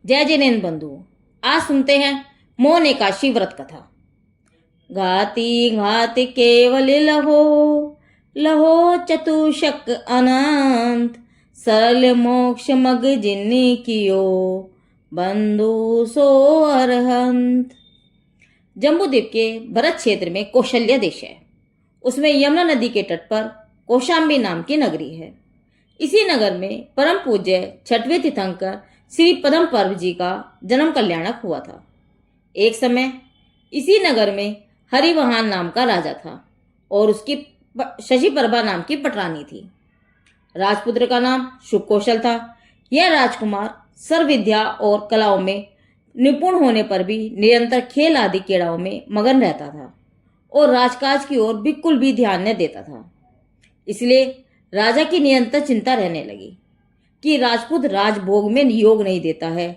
जय जिनेन्द्र बंधु, आज सुनते हैं मौन एकादशी व्रत कथा। घाती घाति केवल लहो, लहो चतुषक अनंत, सरल मोक्ष मग जिन्नी कियो, बंधु सो अरहंत। जम्बूद्वीप के भरत क्षेत्र में कौशल्य देश है। उसमें यमुना नदी के तट पर कौशाम्बी नाम की नगरी है। इसी नगर में परम पूज्य छठवें तीर्थंकर श्री पद्म पर्व जी का जन्म कल्याणक हुआ था। एक समय इसी नगर में हरिवहान नाम का राजा था और उसकी शशि प्रभा नाम की पटरानी थी। राजपुत्र का नाम शुभकौशल था। यह राजकुमार सर्वविद्या और कलाओं में निपुण होने पर भी निरंतर खेल आदि क्रीड़ाओं में मगन रहता था और राजकाज की ओर बिल्कुल भी ध्यान न देता था। इसलिए राजा की निरंतर चिंता रहने लगी कि राजपूत राजभोग में योग नहीं देता है,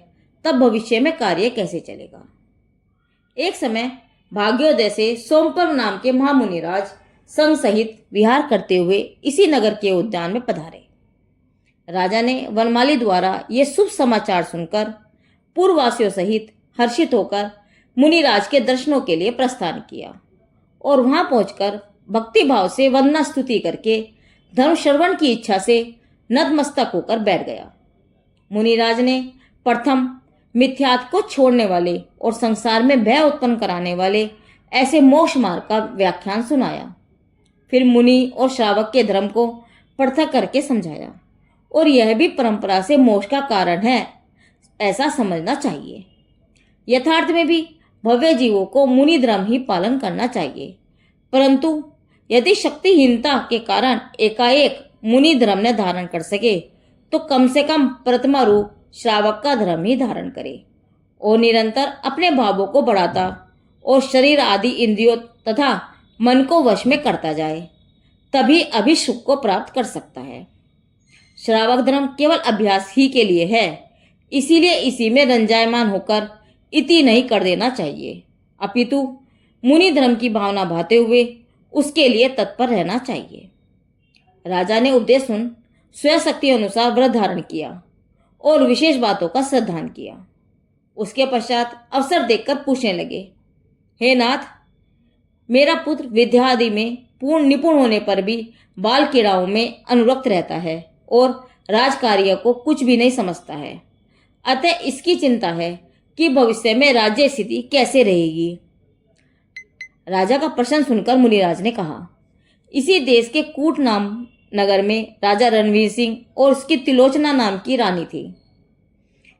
तब भविष्य में कार्य कैसे चलेगा। एक समय भाग्योदय से सोमपर्व नाम के महामुनिराज संघ सहित विहार करते हुए इसी नगर के उद्यान में पधारे। राजा ने वनमाली द्वारा ये शुभ समाचार सुनकर पूर्ववासियों सहित हर्षित होकर मुनिराज के दर्शनों के लिए प्रस्थान किया और वहां पहुंचकर भक्ति भाव से वंदना स्तुति करके धर्म श्रवण की इच्छा से नतमस्तक होकर बैठ गया। मुनिराज ने प्रथम मिथ्यात्व को छोड़ने वाले और संसार में भय उत्पन्न कराने वाले ऐसे मोक्ष मार्ग का व्याख्यान सुनाया। फिर मुनि और श्रावक के धर्म को पृथक करके समझाया और यह भी परंपरा से मोक्ष का कारण है, ऐसा समझना चाहिए। यथार्थ में भी भव्य जीवों को मुनि धर्म ही पालन करना चाहिए, परंतु यदि शक्तिहीनता के कारण एकाएक मुनि धर्म ने धारण कर सके तो कम से कम प्रथमा रूप श्रावक का धर्म ही धारण करे और निरंतर अपने भावों को बढ़ाता और शरीर आदि इंद्रियों तथा मन को वश में करता जाए, तभी अभिसुख को प्राप्त कर सकता है। श्रावक धर्म केवल अभ्यास ही के लिए है, इसीलिए इसी में रंजायमान होकर इति नहीं कर देना चाहिए, अपितु मुनि धर्म की भावना भाते हुए उसके लिए तत्पर रहना चाहिए। राजा ने उपदेश सुन स्वशक्ति अनुसार व्रत धारण किया और विशेष बातों का श्रद्धान किया। उसके पश्चात अवसर देखकर पूछने लगे, हे नाथ, मेरा पुत्र विद्या आदि में पूर्ण निपुण होने पर भी बाल क्रीड़ाओं में अनुरक्त रहता है और राजकार्य को कुछ भी नहीं समझता है। अतः इसकी चिंता है कि भविष्य में राज्य स्थिति कैसे रहेगी। राजा का प्रश्न सुनकर मुनिराज ने कहा, इसी देश के कूट नाम नगर में राजा रणवीर सिंह और उसकी तिलोचना नाम की रानी थी।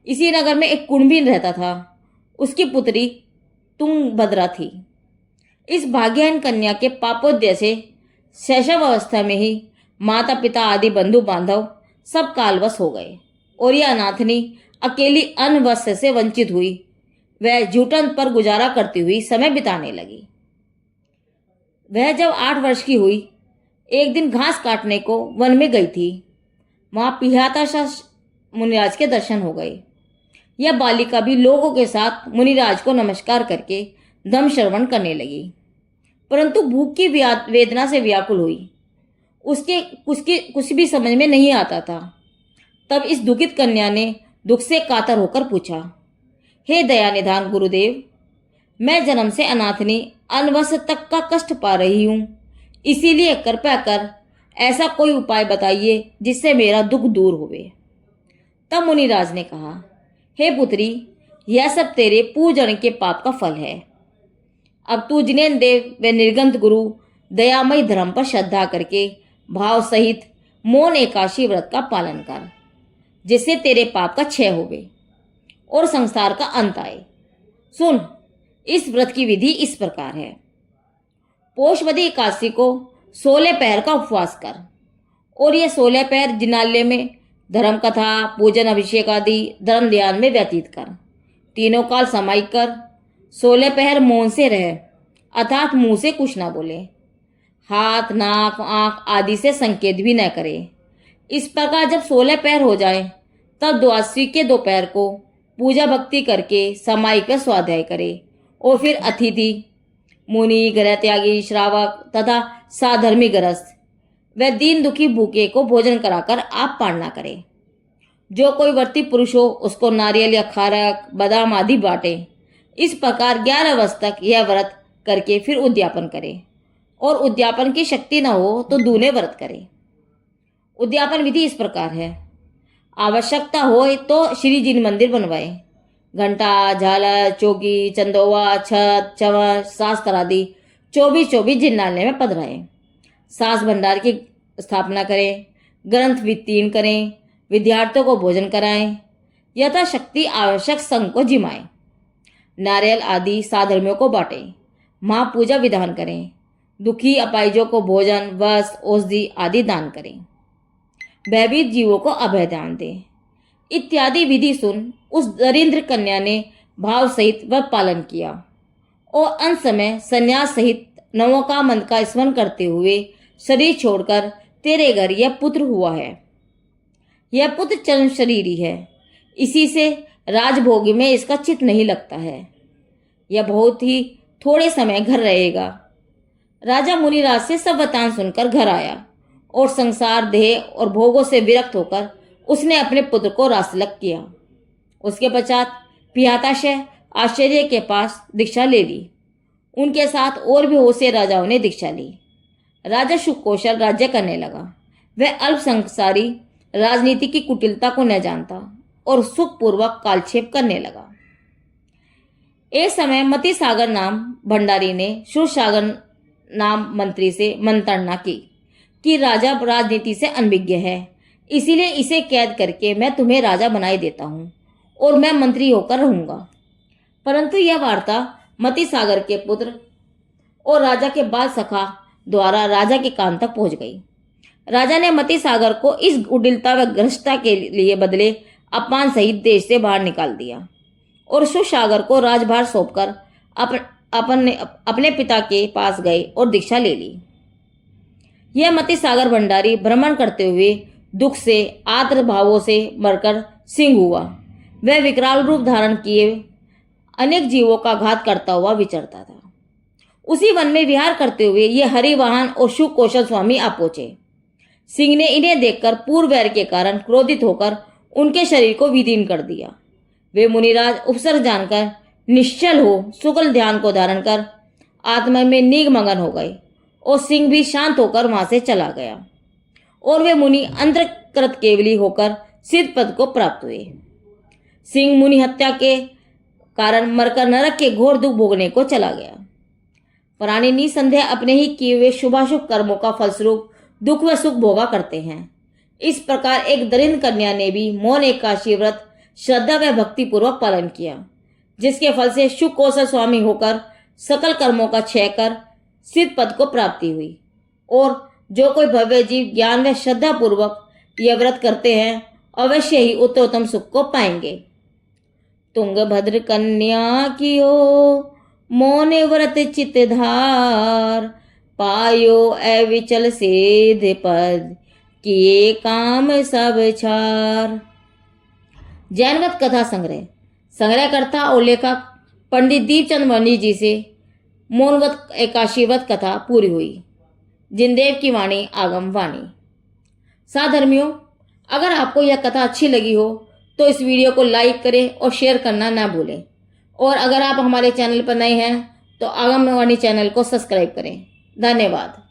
इसी नगर में एक कुंभीन रहता था। उसकी पुत्री तुंगभद्रा थी। इस भाग्यहीन कन्या के पापोदय से शैशव अवस्था में ही माता पिता आदि बंधु बांधव सब कालवश हो गए और यह अनाथनी अकेली अन्न वस्त्र से वंचित हुई। वह जूठन पर गुजारा करती हुई समय बिताने लगी। वह जब 8 वर्ष की हुई, एक दिन घास काटने को वन में गई थी। वहां पिहाताशा मुनिराज के दर्शन हो गए। यह बालिका भी लोगों के साथ मुनिराज को नमस्कार करके धम्म श्रवण करने लगी, परंतु भूख की वेदना से व्याकुल हुई। उसके कुछ भी समझ में नहीं आता था। तब इस दुखित कन्या ने दुख से कातर होकर पूछा, हे दया निधान गुरुदेव, मैं जन्म से अनाथनी अनवस्त्र तक का कष्ट पा रही हूं, इसीलिए कृपया कर ऐसा कोई उपाय बताइए जिससे मेरा दुख दूर होवे। तब मुनिराज ने कहा, हे पुत्री, यह सब तेरे पूजन के पाप का फल है। अब तू जिनेन्द्र देव व निर्गंत गुरु दयामय धर्म पर श्रद्धा करके भाव सहित मौन एकादशी व्रत का पालन कर, जिससे तेरे पाप का क्षय होवे और संसार का अंत आए। सुन, इस व्रत की विधि इस प्रकार है। पोषवदी एकादशी को 16 पहर का उपवास कर और ये 16 पहर जिनालय में धर्म कथा, पूजन, अभिषेक आदि धर्म ध्यान में व्यतीत कर। तीनों काल समाहित कर 16 पहर मौन से रह, अर्थात मुंह से कुछ ना बोले, हाथ, नाक, आंख आदि से संकेत भी न करे। इस प्रकार जब 16 पहर हो जाए तब द्वादशी के दोपहर को पूजा भक्ति करके समाहिक व स्वाध्याय करे और फिर अतिथि, मुनि, गृह त्यागी, श्रावक तथा साधर्मी गृहस्थ व दीन दुखी भूखे को भोजन कराकर आप पालना करें। जो कोई व्रती पुरुष हो उसको नारियल या खारक बादाम आदि बांटे। इस प्रकार 11 वर्ष तक यह व्रत करके फिर उद्यापन करे, और उद्यापन की शक्ति न हो तो दूने व्रत करे। उद्यापन विधि इस प्रकार है। आवश्यकता हो तो श्री जी मंदिर बनवाए। घंटा, झालर, चौकी, चंदोवा, छत, चंवर, शास्त्र आदि 24 जिन्नालय में पधराए। सास भंडार की स्थापना करें, ग्रंथ वित्तीर्ण करें, विद्यार्थियों को भोजन कराएं, यथाशक्ति आवश्यक संघ को जिमाएं, नारियल आदि साधर्मियों को बांटे, महापूजा विधान करें, दुखी अपाहिजों को भोजन, वस्त्र, औषधि आदि दान करें, भयभीत जीवों को अभय दान दें इत्यादि विधि सुन उस दरिद्र कन्या ने भाव सहित वह पालन किया, और अंत समय संन्यास सहित नवों मंत्र का स्मरण करते हुए शरीर छोड़कर तेरे घर यह पुत्र हुआ है। यह पुत्र चरण शरीरी है, इसी से राजभोग में इसका चित्त नहीं लगता है। यह बहुत ही थोड़े समय घर रहेगा। राजा मुनिराज से सब वृतांत सुनकर घर आया, और संसार देह और भोगों से विरक्त होकर उसने अपने पुत्र को रासलक किया। उसके पश्चात पियाताशय आश्चर्य के पास दीक्षा ले ली। उनके साथ और भी बहुत से राजाओं ने दीक्षा ली। राजा शुकौशल राज्य करने लगा। वह अल्प संसारी राजनीति की कुटिलता को न जानता और सुखपूर्वक कालक्षेप करने लगा। एक समय मती सागर नाम भंडारी ने सुरसागर नाम मंत्री से मंत्रणा की कि राजा राजनीति से अनभिज्ञ है, इसीलिए इसे कैद करके मैं तुम्हें राजा बनाई देता हूँ और मैं मंत्री होकर रहूंगा। परंतु यह वार्ता मती सागर के पुत्र और राजा के बाल सखा द्वारा राजा के कान तक पहुंच गई। राजा ने मती सागर को इस उडिलता व भ्रष्टता के लिए बदले अपमान सहित देश से बाहर निकाल दिया और सुरसागर को राजभार सौंपकर अपने पिता के पास गए और दीक्षा ले ली। यह मती सागर भंडारी भ्रमण करते हुए दुख से आर्द्र भावों से मरकर सिंह हुआ। वह विकराल रूप धारण किए अनेक जीवों का घात करता हुआ विचरता था। उसी वन में विहार करते हुए ये हरिवाहन और सुकौशल स्वामी आ पहुंचे। सिंह ने इन्हें देखकर पूर्व वैर के कारण क्रोधित होकर उनके शरीर को विदीर्ण कर दिया। वे मुनिराज उपसर्ग जानकर निश्चल हो सुगल ध्यान को धारण कर आत्मा में निगमगन हो गए, और सिंह भी शांत होकर वहां से चला गया, और वे मुनि अंतकृत केवली होकर सिद्ध पद को प्राप्त हुए। सिंह मुनि हत्या के कारण मरकर नरक के घोर दुख भोगने को चला गया। प्राणी निसंदेह अपने ही किए हुए शुभाशुभ कर्मों का फलस्वरूप दुख व सुख भोगा करते हैं। इस प्रकार एक दरिद्र कन्या ने भी मौन एकादशी व्रत श्रद्धा व भक्ति पूर्वक पालन किया, जिसके फल से सुकौशल स्वामी होकर सकल कर्मों का क्षय कर सिद्ध पद को प्राप्ति हुई। और जो कोई भव्य जीव ज्ञान व श्रद्धा पूर्वक यह व्रत करते हैं अवश्य ही उत्तरोत्तम सुख को पाएंगे। तुंगभद्र कन्या कियो मौन व्रत चित धार, पायो अविचल सेध पद किए काम सब छार। जैनवत कथा संग्रह। संग्रहकर्ता और लेखक पंडित दीपचंद वर्णी जी से मौनवत एकादशी व्रत कथा पूरी हुई। जिनदेव की वाणी आगम वाणी। साधर्मियों, अगर आपको यह कथा अच्छी लगी हो तो इस वीडियो को लाइक करें और शेयर करना ना भूलें, और अगर आप हमारे चैनल पर नए हैं तो आगम वाणी चैनल को सब्सक्राइब करें। धन्यवाद।